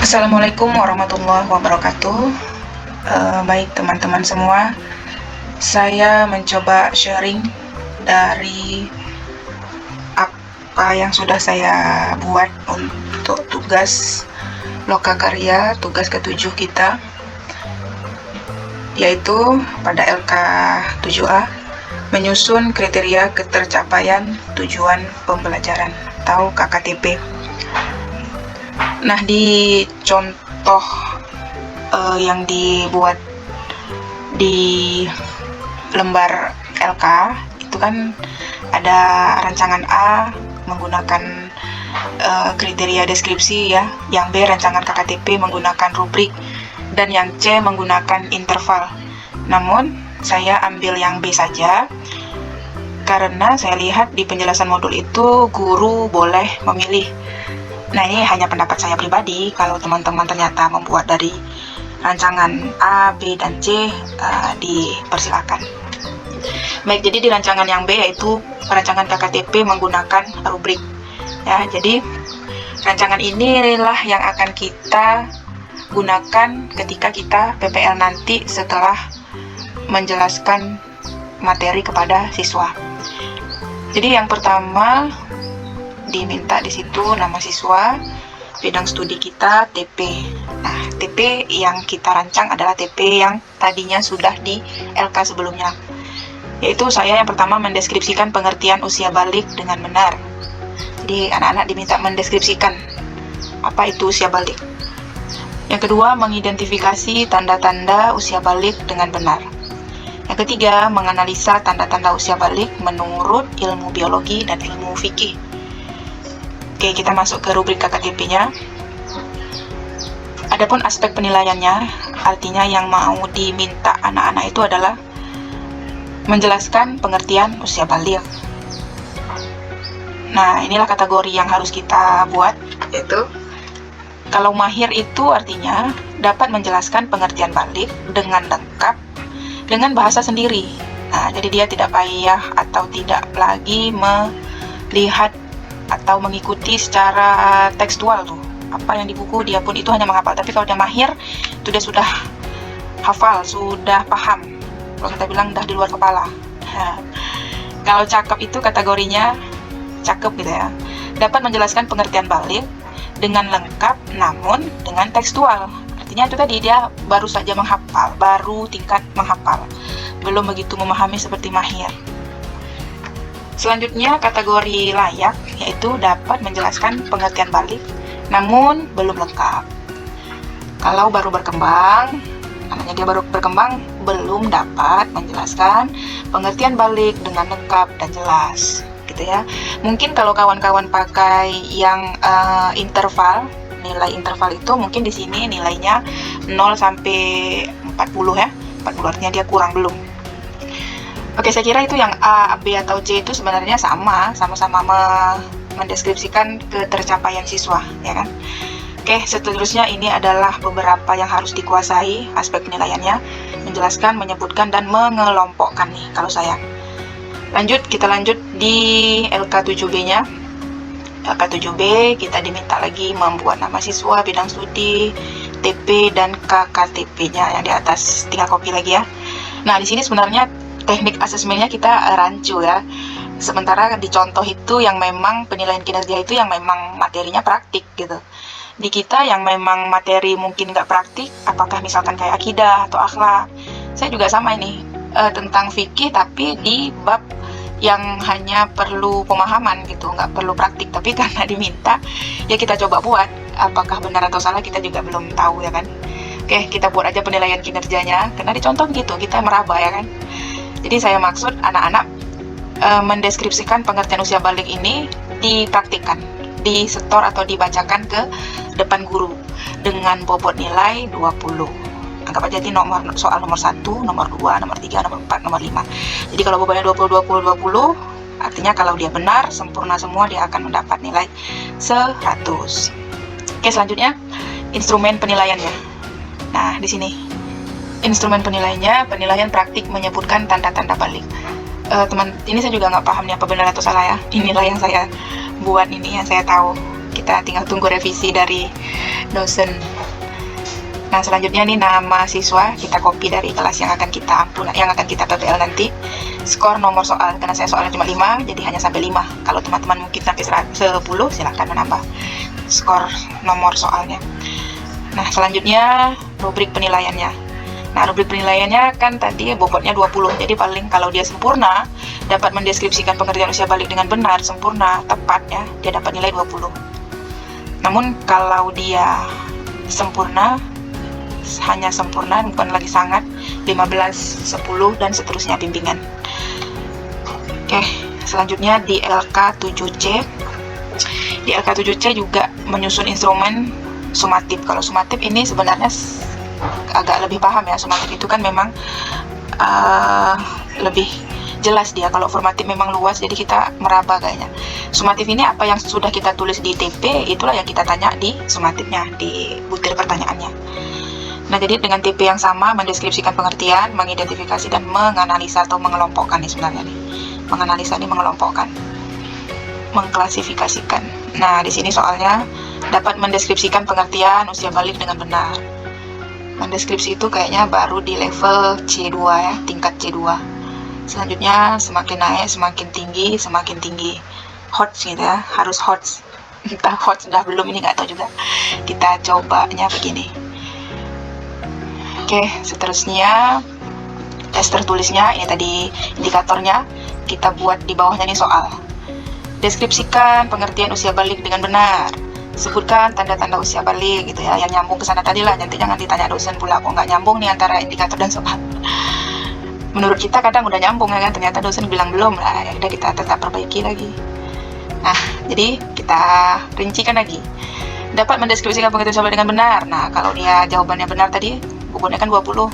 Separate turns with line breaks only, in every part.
Assalamualaikum warahmatullahi wabarakatuh. Baik teman-teman semua, saya mencoba sharing dari apa yang sudah saya buat untuk tugas lokakarya, tugas ke-7 kita, yaitu pada LK 7A, menyusun kriteria ketercapaian tujuan pembelajaran atau KKTP. Nah, di contoh yang dibuat di lembar LK itu kan ada rancangan A menggunakan kriteria deskripsi ya, yang B rancangan KKTP menggunakan rubrik, dan yang C menggunakan interval. Namun saya ambil yang B saja karena saya lihat di penjelasan modul itu guru boleh memilih. Nah, ini hanya pendapat saya pribadi. Kalau teman-teman ternyata membuat dari rancangan A, B, dan C, dipersilakan. Baik, jadi di rancangan yang B yaitu rancangan KKTP menggunakan rubrik. Ya, jadi rancangan inilah yang akan kita gunakan ketika kita PPL nanti setelah menjelaskan materi kepada siswa. Jadi yang pertama diminta di situ nama siswa, bidang studi kita, TP. Nah, TP yang kita rancang adalah TP yang tadinya sudah di LK sebelumnya. Yaitu saya yang pertama mendeskripsikan pengertian usia balik dengan benar. Jadi anak-anak diminta mendeskripsikan apa itu usia balik. Yang kedua, mengidentifikasi tanda-tanda usia balik dengan benar. Yang ketiga, menganalisa tanda-tanda usia balik menurut ilmu biologi dan ilmu fikih. Oke, kita masuk ke rubrik KKTP-nya. Adapun aspek penilaiannya, artinya yang mau diminta anak-anak itu adalah menjelaskan pengertian usia balik. Nah, inilah kategori yang harus kita buat, yaitu kalau mahir itu artinya dapat menjelaskan pengertian balik dengan lengkap dengan bahasa sendiri. Nah, jadi dia tidak payah atau tidak lagi melihat atau mengikuti secara tekstual tuh apa yang di buku, dia pun itu hanya menghafal. Tapi kalau dia mahir itu dia sudah hafal, sudah paham, kalau kita bilang dah di luar kepala. Nah, kalau cakep itu kategorinya cakep gitu ya, dapat menjelaskan pengertian balik dengan lengkap namun dengan tekstual. Artinya itu tadi dia baru saja menghafal, baru tingkat menghafal, belum begitu memahami seperti mahir. Selanjutnya kategori layak, yaitu dapat menjelaskan pengertian balik namun belum lengkap. Kalau baru berkembang, namanya dia baru berkembang, belum dapat menjelaskan pengertian balik dengan lengkap dan jelas gitu ya. Mungkin kalau kawan-kawan pakai yang interval, nilai interval itu mungkin di sini nilainya 0 sampai 40 ya. 40 artinya dia kurang belum. Oke, saya kira itu yang A, B, atau C itu sebenarnya sama-sama mendeskripsikan ketercapaian siswa, ya kan? Oke, seterusnya ini adalah beberapa yang harus dikuasai aspek penilaiannya, menjelaskan, menyebutkan, dan mengelompokkan nih kalau saya. Kita lanjut di LK7B-nya. LK7B kita diminta lagi membuat nama siswa, bidang studi, TP, dan KKTP-nya yang di atas, tinggal copy lagi ya. Nah, di sini sebenarnya teknik asesmennya kita rancu ya. Sementara di contoh itu yang memang penilaian kinerja itu yang memang materinya praktik gitu. Di kita yang memang materi mungkin nggak praktik, apakah misalkan kayak akidah atau akhlak. Saya juga sama ini, tentang fikih tapi di bab yang hanya perlu pemahaman gitu, nggak perlu praktik. Tapi karena diminta, ya kita coba buat. Apakah benar atau salah kita juga belum tahu ya kan. Oke, kita buat aja penilaian kinerjanya. Karena dicontoh gitu, kita meraba ya kan. Jadi saya maksud anak-anak mendeskripsikan pengertian usia balik ini dipraktikkan, disetor atau dibacakan ke depan guru dengan bobot nilai 20. Anggap aja di soal nomor 1, nomor 2, nomor 3, nomor 4, nomor 5. Jadi kalau bobotnya 20, 20, 20, artinya kalau dia benar, sempurna semua, dia akan mendapat nilai 100. Oke, selanjutnya instrumen penilaiannya. Nah, di sini instrumen penilaiannya, penilaian praktik menyebutkan tanda-tanda balik. Teman, ini saya juga nggak paham nih apa benar atau salah ya. Inilah yang saya buat ini, yang saya tahu. Kita tinggal tunggu revisi dari dosen. Nah, selanjutnya nih nama siswa kita copy dari kelas yang akan kita PPL nanti. Skor nomor soal, karena saya soalnya cuma 5, jadi hanya sampai 5. Kalau teman-teman mungkin sampai 10, silahkan menambah skor nomor soalnya. Nah, selanjutnya rubrik penilaiannya. Nah, rubrik penilaiannya kan tadi bobotnya 20. Jadi paling kalau dia sempurna, dapat mendeskripsikan pengertian usia balik dengan benar, sempurna, tepat ya, dia dapat nilai 20. Namun kalau dia sempurna, hanya sempurna, bukan lagi sangat, 15, 10, dan seterusnya bimbingan. Oke, selanjutnya di LK7C. Di LK7C juga menyusun instrumen sumatif. Kalau sumatif ini sebenarnya agak lebih paham ya. Sumatif itu kan memang lebih jelas dia. Kalau formatif memang luas, jadi kita meraba kayaknya. Sumatif ini apa yang sudah kita tulis di TP, itulah yang kita tanya di sumatifnya, di butir pertanyaannya. Nah, jadi dengan TP yang sama, mendeskripsikan pengertian, mengidentifikasi, dan menganalisa atau mengelompokkan nih sebenarnya nih. Menganalisa ini mengelompokkan, mengklasifikasikan. Nah, di sini soalnya dapat mendeskripsikan pengertian usia balik dengan benar. Mendeskripsi itu kayaknya baru di level C2 ya, tingkat C2. Selanjutnya semakin naik, semakin tinggi. Hot gitu ya, harus hot. Entah hot sudah belum, ini nggak tahu juga. Kita cobanya begini. Oke, seterusnya tes tertulisnya, ini tadi indikatornya, kita buat di bawahnya nih soal. Deskripsikan pengertian usia balik dengan benar. Sebutkan tanda-tanda usia balik gitu ya, yang nyambung ke sana tadi lah, nanti jangan ditanya dosen pula kok nggak nyambung nih antara indikator dan soal. Menurut kita kadang udah nyambung ya kan, ternyata dosen bilang belum lah, ya udah kita tetap perbaiki lagi. Nah, jadi kita rincikan lagi. Dapat mendeskripsikan pengertian usia balik dengan benar. Nah, kalau dia jawabannya benar tadi, bobotnya kan 20,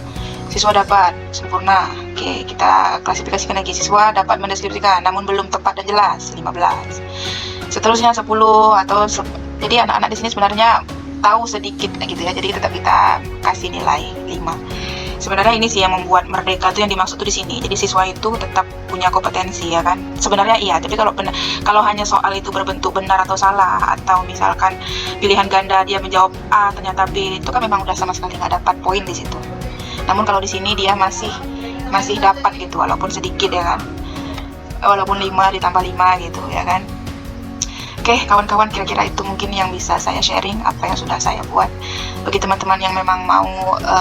siswa dapat sempurna. Oke, kita klasifikasikan lagi. Siswa dapat mendeskripsikan namun belum tepat dan jelas, 15. Seterusnya 10 atau jadi anak-anak di sini sebenarnya tahu sedikit gitu ya. Jadi tetap kita kasih nilai 5. Sebenarnya ini sih yang membuat merdeka itu yang dimaksud tuh di sini. Jadi siswa itu tetap punya kompetensi ya kan. Sebenarnya iya, tapi kalau hanya soal itu berbentuk benar atau salah, atau misalkan pilihan ganda dia menjawab A ternyata B, itu kan memang udah sama sekali nggak dapat poin di situ. Namun kalau di sini dia masih dapat gitu, walaupun sedikit ya kan. Walaupun 5 ditambah 5 gitu ya kan. Oke, kawan-kawan, kira-kira itu mungkin yang bisa saya sharing, apa yang sudah saya buat. Bagi teman-teman yang memang mau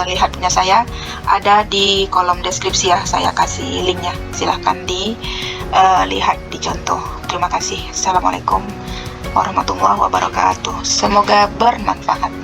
lihat punya saya, ada di kolom deskripsi ya, saya kasih linknya. Silahkan dilihat, dicontoh. Terima kasih. Assalamualaikum warahmatullahi wabarakatuh. Semoga bermanfaat.